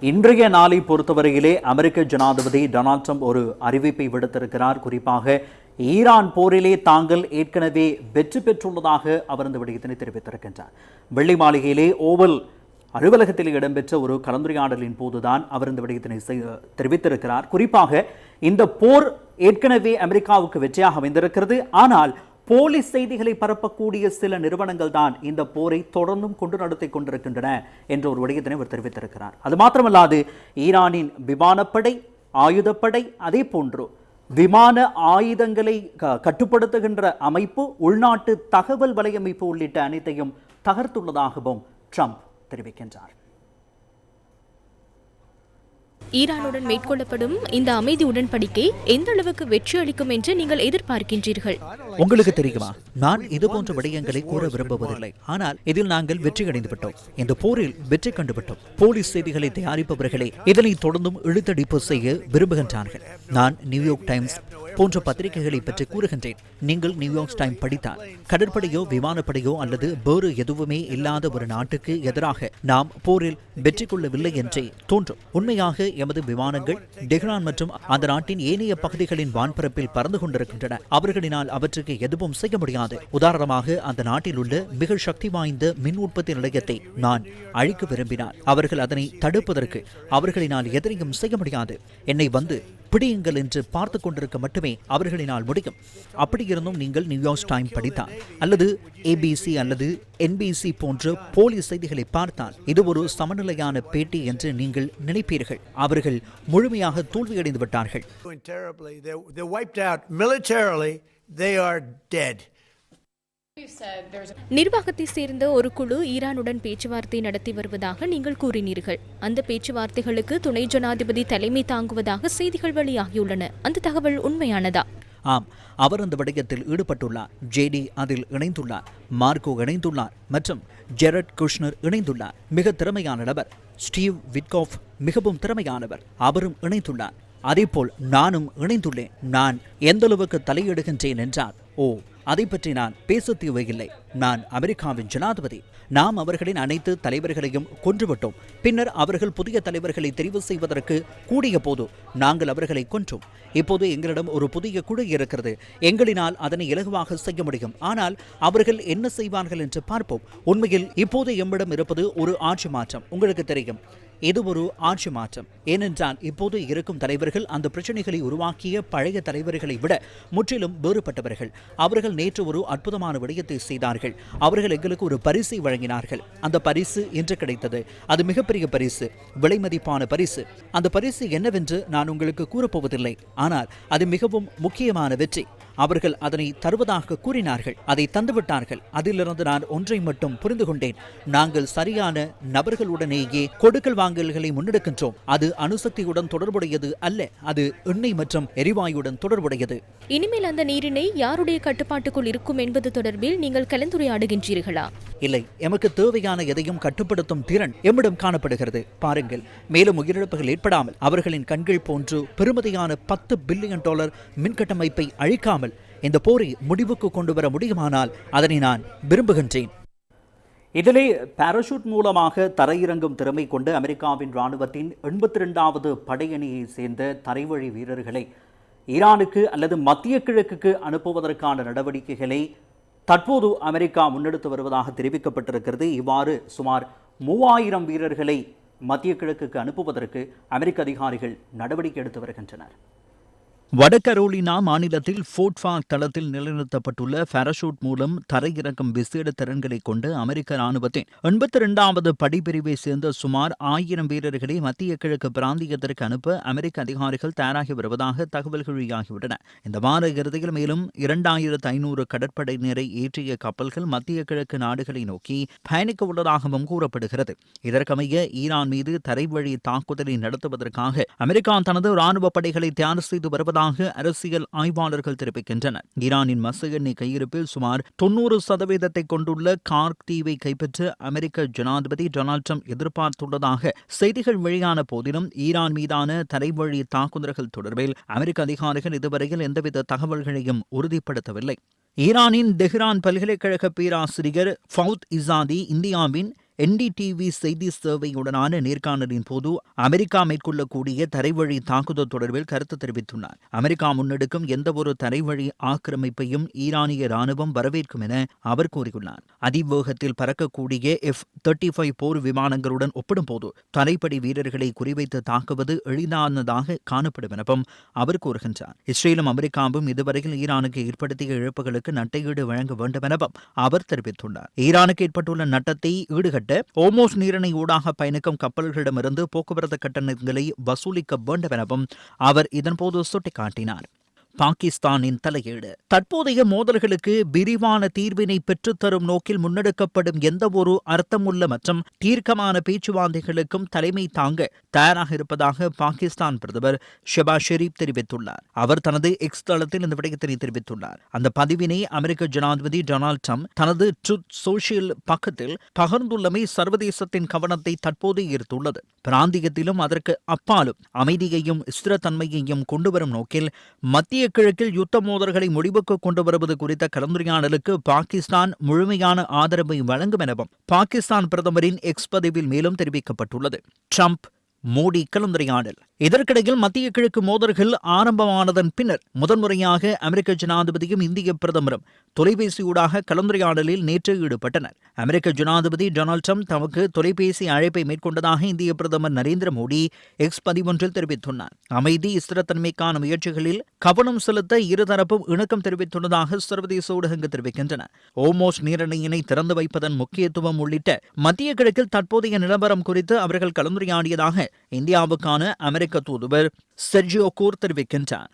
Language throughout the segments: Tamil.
இன்றைய நாளை பொறுத்தவரையிலே அமெரிக்க ஜனாதிபதி டொனால்ட் ட்ரம்ப் ஒரு அறிவிப்பை விடுத்திருக்கிறார். குறிப்பாக ஈரான் போரிலே தாங்கள் ஏற்கனவே வெற்றி பெற்றுள்ளதாக அவர் இந்த விடயத்தினை தெரிவித்திருக்கின்றார். வெள்ளை மாளிகையிலே ஓவல் அலுவலகத்தில் இடம்பெற்ற ஒரு கலந்துரையாடலின் போதுதான் அவர் இந்த விடயத்தினை தெரிவித்திருக்கிறார். குறிப்பாக இந்த போர் ஏற்கனவே அமெரிக்காவுக்கு வெற்றியாக அமைந்திருக்கிறது. ஆனால் போலி செய்திகளை பரப்பக்கூடிய சில நிறுவனங்கள் தான் இந்த போரை தொடர்ந்தும் கொண்டு நடத்தி கொண்டிருக்கின்றன என்ற ஒரு விடயத்தினை அவர் தெரிவித்திருக்கிறார். அது மாத்திரமல்லாது ஈரானின் விமானப்படை, ஆயுதப்படை, அதே போன்று விமான ஆயுதங்களை கட்டுப்படுத்துகின்ற அமைப்பு, உள்நாட்டு தகவல் வலையமைப்பு உள்ளிட்ட அனைத்தையும் தகர்த்துள்ளதாகவும் ட்ரம்ப் தெரிவிக்கின்றார். ஈரானுடன் மேற்கொள்ளப்படும் இந்த அமைதி உடன்படிக்கை எந்த அளவுக்கு வெற்றி அளிக்கும் என்று நீங்கள் எதிர்பார்க்கின்றீர்கள்? உங்களுக்கு தெரியுமா, நான் இதுபோன்ற விடயங்களை கூற விரும்புவதில்லை. ஆனால் இதில் நாங்கள் வெற்றி அடைந்து விட்டோம். இந்த போரில் வெற்றி கண்டுவிட்டோம். போலீஸ் செய்திகளை தயாரிப்பவர்களே இதனை தொடர்ந்தும் இழுத்தடிப்பு செய்ய விரும்புகின்றார்கள். நான் நியூயார்க் டைம்ஸ் போன்ற பத்திரிகைகளை பற்றி கூறுகின்றேன். நீங்கள் நியூயார்க் டைம் படித்தால் கடற்படையோ விமானப்படையோ அல்லது வேறு எதுவுமே இல்லாத ஒரு நாட்டுக்கு எதிராக நாம் போரில் வெற்றி கொள்ளவில்லை என்றே தோன்றும். உண்மையாக எமது விமானங்கள் டெஹ்ரான் மற்றும் அந்த நாட்டின் ஏனைய பகுதிகளின் வான்பரப்பில் பறந்து கொண்டிருக்கின்றன. அவர்களினால் அவற்றுக்கு எதுவும் செய்ய முடியாது. உதாரணமாக, அந்த நாட்டில் உள்ள மிக சக்தி வாய்ந்த மின் உற்பத்தி நிலையத்தை நான் அழிக்க விரும்பினால் அவர்கள் அதனை தடுப்பதற்கு அவர்களினால் எதனையும் செய்ய முடியாது. என்னை வந்து பிடியுங்கள் என்று பார்த்து கொண்டிருக்க மட்டுமே அவர்களினால் முடியும். அப்படி இருந்தும் நீங்கள் நியூயார்க் டைம் படித்தால் அல்லது ABC அல்லது NBC போன்ற போலி செய்திகளை பார்த்தால் இது ஒரு சமநிலையான பேட்டி என்று நீங்கள் நினைப்பீர்கள். அவர்கள் முழுமையாக தோல்வியடைந்து விட்டார்கள். நிர்வாகத்தை சேர்ந்த ஒரு குழு ஈரானுடன் பேச்சுவார்த்தை நடத்தி வருவதாக நீங்கள் கூறினீர்கள். அந்த பேச்சுவார்த்தைகளுக்கு துணை ஜனாதிபதி தலைமை தாங்குவதாக செய்திகள் வெளியாகியுள்ளன. அந்த தகவல் உண்மையானதா? ஆம், அவர் அந்த விடயத்தில் ஈடுபட்டுள்ளார். JD அதில் இணைந்துள்ளார், மார்கோ இணைந்துள்ளார் மற்றும் ஜெரட் குஷ்னர் இணைந்துள்ளார். மிக திறமையான நபர். ஸ்டீவ் விட்காஃப் மிகவும் திறமையானவர், அவரும் இணைந்துள்ளார். அதேபோல் நானும் இணைந்துள்ளேன். நான் எந்த அளவுக்கு தலையிடுகின்றேன் என்றால், அதை பற்றி நான் பேச தேவையில்லை. நான் அமெரிக்காவின் ஜனாதிபதி. நாம் அவர்களின் அனைத்து தலைவர்களையும் கொன்றுவிட்டோம். பின்னர் அவர்கள் புதிய தலைவர்களை தெரிவு செய்வதற்கு கூடிய போது நாங்கள் அவர்களை கொன்றோம். இப்போது எங்களிடம் ஒரு புதிய குழு இருக்கிறது. எங்களினால் அதனை இலகுவாக செய்ய முடியும். ஆனால் அவர்கள் என்ன செய்வார்கள் என்று பார்ப்போம். உண்மையில் இப்போது எம்மிடம் இருப்பது ஒரு ஆட்சி மாற்றம். உங்களுக்கு தெரியும், இது ஒரு ஆட்சி மாற்றம். ஏனென்றால் இப்போது இருக்கும் தலைவர்கள் அந்த பிரச்சனைகளை உருவாக்கிய பழைய தலைவர்களை விட முற்றிலும் வேறுபட்டவர்கள். அவர்கள் நேற்று ஒரு அற்புதமான விடயத்தை செய்தார்கள். அவர்கள் எங்களுக்கு ஒரு பரிசை வழங்கினார்கள். அந்த பரிசு இன்று கிடைத்தது. அது மிகப்பெரிய பரிசு, விலை மதிப்பான பரிசு. அந்த பரிசு என்னவென்று நான் உங்களுக்கு கூறப்போவதில்லை. ஆனால் அது மிகவும் முக்கியமான வெற்றி. அவர்கள் அதனை தருவதாக கூறினார்கள். அதை தந்துவிட்டார்கள். அதிலிருந்து நான் ஒன்றை மட்டும் புரிந்து கொண்டேன். நாங்கள் சரியான நபர்களுடனேயே கொடுக்கல் வாங்கல்களை முன்னெடுக்கின்றோம். அது அணுசக்தியுடன் தொடர்புடையது அல்ல. அது எண்ணெய் மற்றும் எரிவாயுடன் தொடர்புடையது. இனிமேல் அந்த நீரிணை யாருடைய கட்டுப்பாட்டுக்குள் இருக்கும் என்பது தொடர்பில் நீங்கள் கலந்துரையாடுகின்றீர்களா? இல்லை, எமக்கு தேவையான எதையும் கட்டுப்படுத்தும் திறன் எம்மிடம் காணப்படுகிறது. பாருங்கள், மேலும் உயிரிழப்புகள் ஏற்படாமல் அவர்களின் கண்கள் போன்று பெருமதியான $10 பில்லியன் மின்கட்டமைப்பை அழிக்காமல் இந்த போரை முடிவுக்கு கொண்டு வர முடியுமானால் அதனை நான் விரும்புகின்றேன். இதிலே பாராசூட் மூலமாக தரையிறங்கும் திறமை கொண்டு அமெரிக்காவின் இராணுவத்தின் 82வது படையணியை சேர்ந்த தரைவழி வீரர்களை ஈரானுக்கு அல்லது மத்திய கிழக்குக்கு அனுப்புவதற்கான நடவடிக்கைகளை தற்போது அமெரிக்கா முன்னெடுத்து வருவதாக தெரிவிக்கப்பட்டிருக்கிறது. இவ்வாறு சுமார் 3000 வீரர்களை மத்திய கிழக்குக்கு அனுப்புவதற்கு அமெரிக்க அதிகாரிகள் நடவடிக்கை எடுத்து வருகின்றனர். வடகரோலினா மாநிலத்தில் ஃபோர்ட் ஃபாக் தளத்தில் நிலைநிறுத்தப்பட்டுள்ள பாராசூட் மூலம் தரையிறக்கும் விசேட திறன்களை கொண்ட அமெரிக்க ராணுவத்தின் 82வது படைப்பிரிவை சேர்ந்த சுமார் 1000 வீரர்களை மத்திய கிழக்கு பிராந்தியத்திற்கு அனுப்ப அமெரிக்க அதிகாரிகள் தயாராகி வருவதாக தகவல்கள் வெளியாகியுள்ளன. இந்த வார இறுதியில் மேலும் 2500 கடற்படையினரை ஏற்றிய கப்பல்கள் மத்திய கிழக்கு நாடுகளை நோக்கி பயணிக்க உள்ளதாகவும் கூறப்படுகிறது. இதற்கமைய ஈரான் மீது தரைவழி தாக்குதலை நடத்துவதற்காக அமெரிக்கா தனது ராணுவ படைகளை தயார் செய்து வருவதாக அரசியல் ஆய்வாளர்கள் தெரிவிக்கின்றனர். ஈரானின் மச எண்ணெய் கையிருப்பில் சுமார் 90% கொண்டுள்ள கார்க் தீவை கைப்பற்ற அமெரிக்க ஜனாதிபதி டொனால்ட் ட்ரம்ப் எதிர்பார்த்துள்ளதாக செய்திகள் வெளியான போதிலும் ஈரான் மீதான தரைவழி தாக்குதல்கள் தொடர்பில் அமெரிக்க அதிகாரிகள் இதுவரையில் எந்தவித தகவல்களையும் உறுதிப்படுத்தவில்லை. ஈரானின் தெஹ்ரான் பல்கலைக்கழக பேராசிரியர் ஃபவுத் இசாதி இந்தியாவின் NDTV செய்தி சேவையுடனான நேர்காணலின் போது அமெரிக்கா மேற்கொள்ளக்கூடிய தரைவழி தாக்குதல் தொடர்பில் கருத்து தெரிவித்துள்ளார். அமெரிக்கா முன்னெடுக்கும் எந்தவொரு தரைவழி ஆக்கிரமிப்பையும் ஈரானிய ராணுவம் வரவேற்கும் என அவர் கூறியுள்ளார். அதிவேகத்தில் பறக்கக்கூடிய F-35 போர் விமானங்களுடன் ஒப்பிடும்போது தரைப்படை வீரர்களை குறிவைத்து தாக்குவது எளிதானதாக காணப்படும் எனவும் அவர் கூறுகின்றார். இஸ்ரேலும் அமெரிக்காவும் இதுவரையில் ஈரானுக்கு ஏற்படுத்திய இழப்புகளுக்கு நட்டையீடு வழங்க வேண்டும் எனவும் அவர் தெரிவித்துள்ளார். ஈரானுக்கு ஏற்பட்டுள்ள நட்டத்தை ஈடுகட்ட ஓமோஸ் நீரிணை ஊடாக பயணிக்கும் கப்பல்களிடமிருந்து போக்குவரத்து கட்டணங்களை வசூலிக்க வேண்டும் எனவும் அவர் இதன்போது சுட்டிக்காட்டினார். பாகிஸ்தானின் தலையீடு. தற்போதைய மோதல்களுக்கு விரிவான தீர்வினை பெற்றுத்தரும் நோக்கில் முன்னெடுக்கப்படும் எந்தவொரு அர்த்தமுள்ள மற்றும் தீர்க்கமான பேச்சுவார்த்தைகளுக்கும் தலைமை தாங்க தயாராக இருப்பதாக பாகிஸ்தான் பிரதமர் ஷெபாஸ் ஷெரீப் தெரிவித்துள்ளார். அவர் தனது எக்ஸ் தளத்தில் இந்த விடயத்தினை தெரிவித்துள்ளார். அந்த பதிவினை அமெரிக்க ஜனாதிபதி டொனால்ட் ட்ரம்ப் தனது ட்ரூத் சோஷியல் பக்கத்தில் பகிர்ந்துள்ளமை சர்வதேசத்தின் கவனத்தை தற்போது ஈர்த்துள்ளது. பிராந்தியத்திலும் அதற்கு அப்பாலும் அமைதியையும் ஸ்திரத்தன்மையையும் கொண்டுவரும் நோக்கில் மத்திய கிழக்கில் யுத்த மோதல்களை முடிவுக்கு கொண்டு வருவது குறித்த கலந்துரையாடலுக்கு பாகிஸ்தான் முழுமையான ஆதரவை வழங்கும் எனவும் பாகிஸ்தான் பிரதமரின் எக்ஸ் பதிவில் மேலும் தெரிவிக்கப்பட்டுள்ளது. ட்ரம்ப் மோடி கலந்துரையாடல். இதற்கிடையில் மத்திய கிழக்கு மோதல்கள் ஆரம்பமானதன் பின்னர் முதன்முறையாக அமெரிக்க ஜனாதிபதியும் இந்திய பிரதமரும் தொலைபேசியூடாக கலந்துரையாடலில் நேற்று ஈடுபட்டனர். அமெரிக்க ஜனாதிபதி டொனால்ட் ட்ரம்ப் தமக்கு தொலைபேசி அழைப்பை மேற்கொண்டதாக இந்திய பிரதமர் நரேந்திர மோடி எக்ஸ் பதிவொன்றில் தெரிவித்துள்ளார். அமைதி ஸ்திரத்தன்மைக்கான முயற்சிகளில் கவனம் செலுத்த இருதரப்பும் இணக்கம் தெரிவித்துள்ளதாக சர்வதேச ஊடகங்கள் தெரிவிக்கின்றன. ஓமோஸ் நீரிணையினை திறந்து வைப்பதன் முக்கியத்துவம் உள்ளிட்ட மத்திய கிழக்கில் தற்போதைய நிலவரம் குறித்து அவர்கள் கலந்துரையாடியதாக இந்தியாவுக்கான அமெரிக்க தூதுவர் செர்ஜியோ கூர் தெரிவிக்கின்றார்.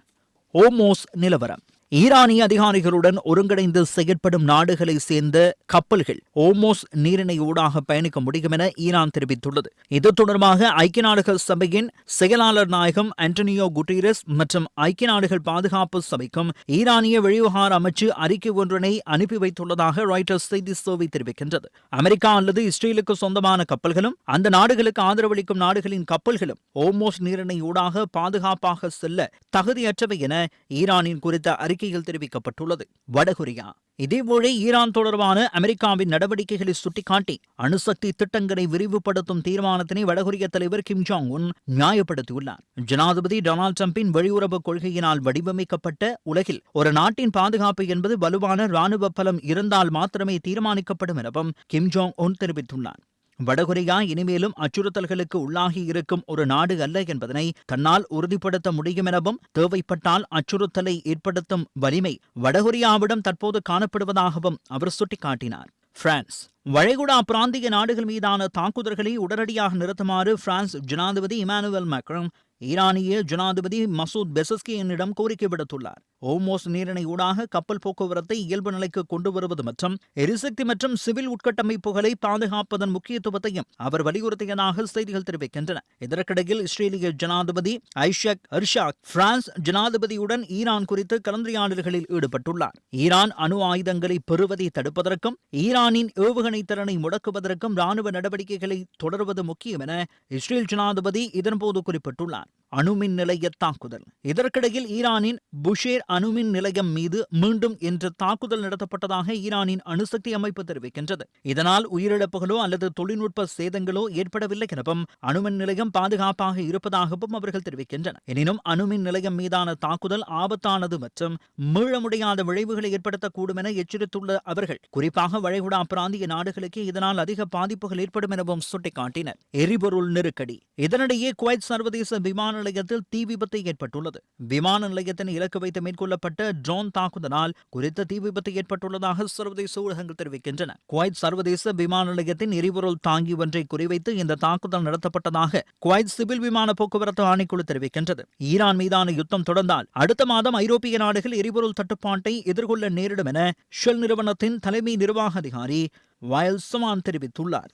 ஓமோஸ் நிலவரம். ஈரானிய அதிகாரிகளுடன் ஒருங்கிணைந்து செயற்படும் நாடுகளை சேர்ந்த கப்பல்கள் ஓமோஸ் நீரிணை ஊடாக பயணிக்க முடியும் என ஈரான் தெரிவித்துள்ளது. இது தொடர்பாக ஐக்கிய நாடுகள் சபையின் செயலாளர் நாயகம் ஆண்டனியோ குட்டீரஸ் மற்றும் ஐக்கிய நாடுகள் பாதுகாப்பு சபைக்கும் ஈரானிய வெளிவிவகார அமைச்சு அறிக்கை ஒன்றினை அனுப்பி வைத்துள்ளதாக ராய்ட்டர்ஸ் செய்தி சேவை தெரிவிக்கின்றது. அமெரிக்கா அல்லது இஸ்ரேலுக்கு சொந்தமான கப்பல்களும் அந்த நாடுகளுக்கு ஆதரவளிக்கும் நாடுகளின் கப்பல்களும் ஓமோஸ் நீரிணை ஊடாக பாதுகாப்பாக செல்ல தகுதியற்றவை என ஈரானின் குறித்த அறிக்கை தெரிவிக்கப்பட்டுள்ளது. வடகொரியா. இதேபோல ஈரான் தொடர்பான அமெரிக்காவின் நடவடிக்கைகளை சுட்டிக்காட்டி அணுசக்தி திட்டங்களை விரிவுபடுத்தும் தீர்மானத்தினை வடகொரிய தலைவர் கிம் ஜாங் உன் நியாயப்படுத்தியுள்ளார். ஜனாதிபதி டொனால்ட் ட்ரம்பின் வெளியுறவு கொள்கையினால் வடிவமைக்கப்பட்ட உலகில் ஒரு நாட்டின் பாதுகாப்பு என்பது வலுவான ராணுவ பலம் இருந்தால் மாத்திரமே தீர்மானிக்கப்படும் எனவும் கிம் ஜாங் உன் தெரிவித்துள்ளார். வடகொரியா இனிமேலும் அச்சுறுத்தல்களுக்கு உள்ளாகி இருக்கும் ஒரு நாடு அல்ல என்பதனை தன்னால் உறுதிப்படுத்த முடியும் எனவும் தேவைப்பட்டால் அச்சுறுத்தலை ஏற்படுத்தும் வலிமை வடகொரியாவிடம் தற்போது காணப்படுவதாகவும் அவர் சுட்டிக்காட்டினார். பிரான்ஸ். வளைகுடா பிராந்திய நாடுகள் மீதான தாக்குதல்களை உடனடியாக நிறுத்துமாறு பிரான்ஸ் ஜனாதிபதி இமானுவேல் மேக்ரான் ஈரானிய ஜனாதிபதி மசூத் பெசஸ்கியனிடம் கோரிக்கை விடுத்துள்ளார். ஓமோஸ் நீரிணை ஊடாக கப்பல் போக்குவரத்தை இயல்பு நிலைக்கு கொண்டு வருவது மற்றும் எரிசக்தி மற்றும் சிவில் உட்கட்டமைப்புகளை பாதுகாப்பதன் முக்கியத்துவத்தையும் அவர் வலியுறுத்தியதாக செய்திகள் தெரிவிக்கின்றன. இதற்கிடையில் இஸ்ரேலிய ஜனாதிபதி ஐஷக் ஹெர்ஷாக் பிரான்ஸ் ஜனாதிபதியுடன் ஈரான் குறித்து கலந்துரையாடல்களில் ஈடுபட்டுள்ளார். ஈரான் அணு ஆயுதங்களை பெறுவதை தடுப்பதற்கும் ஈரானின் ஏவுகணை திறனை முடக்குவதற்கும் ராணுவ நடவடிக்கைகளை தொடர்வது முக்கியம் என இஸ்ரேல் ஜனாதிபதி இதன்போது குறிப்பிட்டுள்ளார். அணுமின் நிலைய தாக்குதல். இதற்கிடையில் ஈரானின் புஷேர் அணுமின் நிலையம் மீது மீண்டும் இன்று தாக்குதல் நடத்தப்பட்டதாக ஈரானின் அணுசக்தி அமைப்பு தெரிவிக்கின்றது. இதனால் உயிரிழப்புகளோ அல்லது தொழில்நுட்ப சேதங்களோ ஏற்படவில்லை எனவும் அணுமின் நிலையம் பாதுகாப்பாக இருப்பதாகவும் அவர்கள் தெரிவிக்கின்றனர். எனினும் அணுமின் நிலையம் மீதான தாக்குதல் ஆபத்தானது மற்றும் மீள முடியாத விளைவுகளை ஏற்படுத்தக்கூடும் என எச்சரித்துள்ள அவர்கள் குறிப்பாக வளைகுடா பிராந்திய நாடுகளுக்கு இதனால் அதிக பாதிப்புகள் ஏற்படும் எனவும் சுட்டிக்காட்டினர். எரிபொருள் நெருக்கடி. இதனிடையே குவைத் சர்வதேச விமான நிலையத்தில் தீ விபத்து ஏற்பட்டுள்ளது. விமான நிலையத்தின் இலக்கு வைத்து மேற்கொள்ளப்பட்ட ட்ரோன் தாக்குதலால் குறித்த தீ விபத்து ஏற்பட்டுள்ளதாக சர்வதேச ஊடகங்கள் தெரிவிக்கின்றன. குவைத் சர்வதேச விமான நிலையத்தின் எரிபொருள் தாங்கி ஒன்றை குறிவைத்து இந்த தாக்குதல் நடத்தப்பட்டதாக குவைத் சிவில் விமான போக்குவரத்து ஆணைக்குழு தெரிவிக்கின்றது. ஈரான் மீதான யுத்தம் தொடர்ந்தால் அடுத்த மாதம் ஐரோப்பிய நாடுகள் எரிபொருள் தட்டுப்பாட்டை எதிர்கொள்ள நேரிடும் என ஷெல் நிறுவனத்தின் தலைமை நிர்வாக அதிகாரி வயல் சமான் தெரிவித்துள்ளார்.